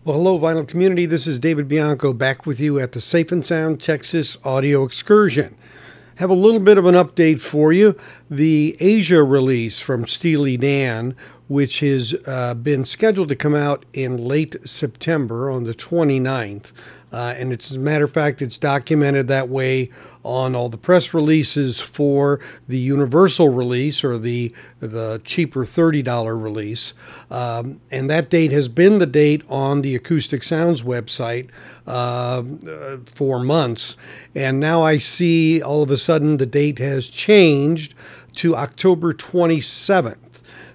Well, hello, vinyl community. This is David Bianco back with you at the Safe and Sound Texas Audio Excursion. Have a little bit of an update for you. The Aja release from Steely Dan, which has been scheduled to come out in late September on the 29th. And it's, as a matter of fact, it's documented that way on all the press releases for the Universal release, or the cheaper $30 release. And that date has been the date on the Acoustic Sounds website for months. And now I see all of a sudden the date has changed to October 27th.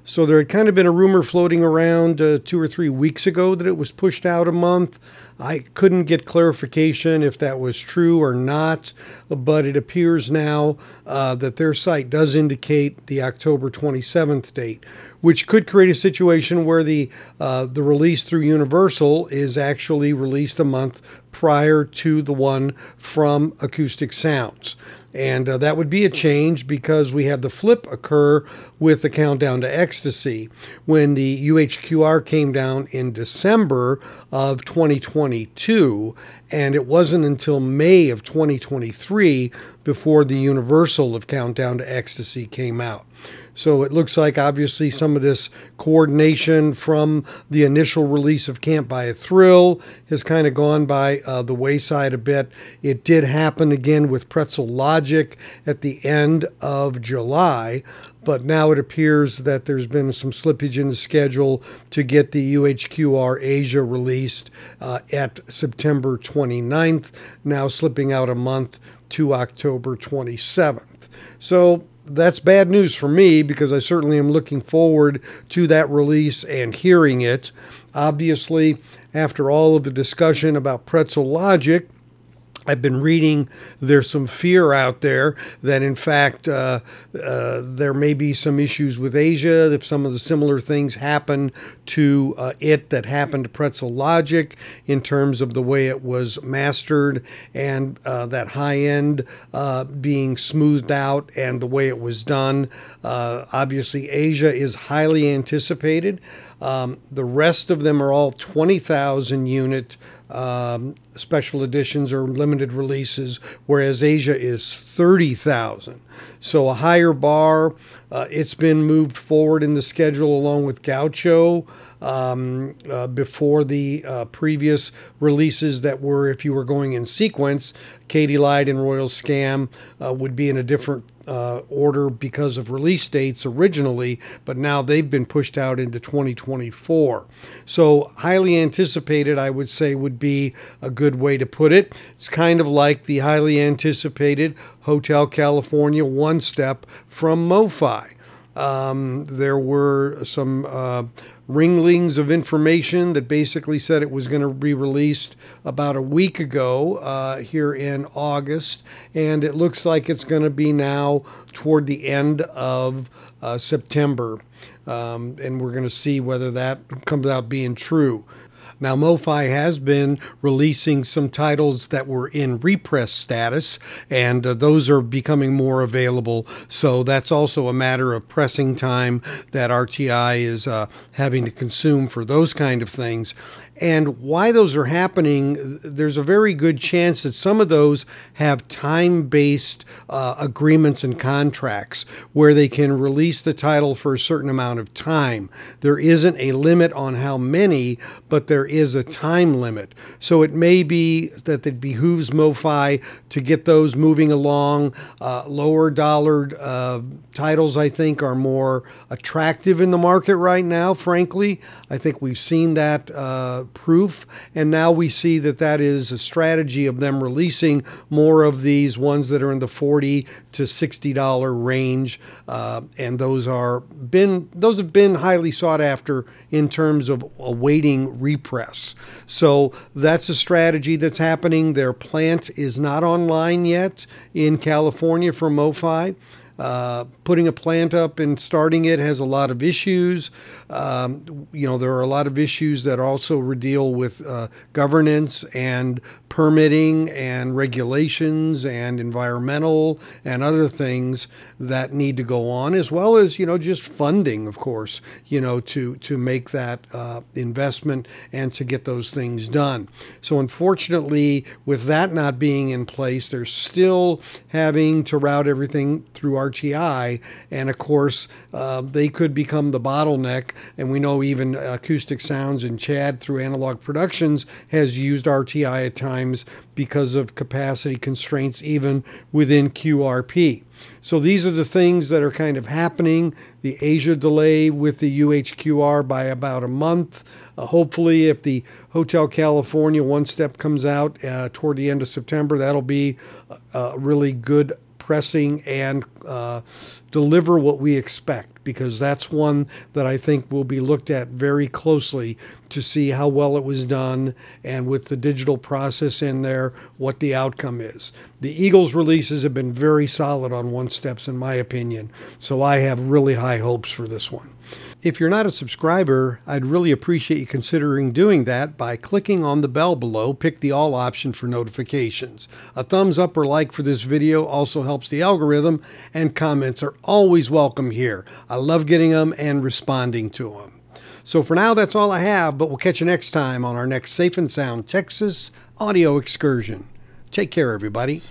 So there had kind of been a rumor floating around 2 or 3 weeks ago that it was pushed out a month. I couldn't get clarification if that was true or not, but it appears now that their site does indicate the October 27th date, which could create a situation where the release through Universal is actually released a month prior to the one from Acoustic Sounds. And that would be a change, because we had the flip occur with the Countdown to Ecstasy. When the UHQR came down in December of 2022, and it wasn't until May of 2023 before the Universal of Countdown to Ecstasy came out. So it looks like, obviously, some of this coordination from the initial release of Can't Buy a Thrill has kind of gone by the wayside a bit. It did happen again with Pretzel Logic at the end of July, but now it appears that there's been some slippage in the schedule to get the UHQR Aja released at September 29th, now slipping out a month to October 27th. So that's bad news for me, because I certainly am looking forward to that release and hearing it. Obviously, after all of the discussion about Pretzel Logic, I've been reading there's some fear out there that, in fact, there may be some issues with Aja if some of the similar things happen to it that happened to Pretzel Logic, in terms of the way it was mastered and that high end being smoothed out and the way it was done. Obviously, Aja is highly anticipated. The rest of them are all 20,000 unit special editions or limited releases, whereas Aja is 30,000. So a higher bar. It's been moved forward in the schedule along with Gaucho before the previous releases that were, if you were going in sequence, Katy Lied and Royal Scam would be in a different order because of release dates originally, but now they've been pushed out into 2024. So highly anticipated, I would say, would be a good way to put it. It's kind of like the highly anticipated Hotel California One Step from MOFI. There were some ringlings of information that basically said it was going to be released about a week ago here in August, and it looks like it's going to be now toward the end of September, and we're going to see whether that comes out being true. Now, MOFI has been releasing some titles that were in repress status, and those are becoming more available. So that's also a matter of pressing time that RTI is having to consume for those kind of things. And why those are happening, there's a very good chance that some of those have time-based agreements and contracts where they can release the title for a certain amount of time. There isn't a limit on how many, but there is a time limit. So it may be that it behooves MOFI to get those moving along. Lower-dollared titles, I think, are more attractive in the market right now, frankly. I think we've seen that proof, and now we see that that is a strategy of them releasing more of these ones that are in the $40 to $60 range, and those have been highly sought after in terms of awaiting repress. So that's a strategy that's happening. Their plant is not online yet in California for MOFI. Putting a plant up and starting it has a lot of issues. There are a lot of issues that also deal with governance and permitting and regulations and environmental and other things that need to go on, as well as, just funding, of course, to make that investment and to get those things done. So unfortunately, with that not being in place, they're still having to route everything through RTI. And of course, they could become the bottleneck. And we know even Acoustic Sounds and Chad through Analogue Productions has used RTI at times because of capacity constraints, even within QRP. So these are the things that are kind of happening. The Asia delay with the UHQR by about a month. Hopefully, if the Hotel California one step comes out toward the end of September, that'll be really good pressing and deliver what we expect, because that's one that I think will be looked at very closely to see how well it was done, and with the digital process in there, what the outcome is. The Eagles releases have been very solid on one steps, in my opinion, so I have really high hopes for this one. If you're not a subscriber, I'd really appreciate you considering doing that by clicking on the bell below. Pick the all option for notifications. A thumbs up or like for this video also helps the algorithm, and comments are always welcome here. I love getting them and responding to them. So for now, that's all I have, but we'll catch you next time on our next Safe and Sound Texas audio excursion. Take care, everybody.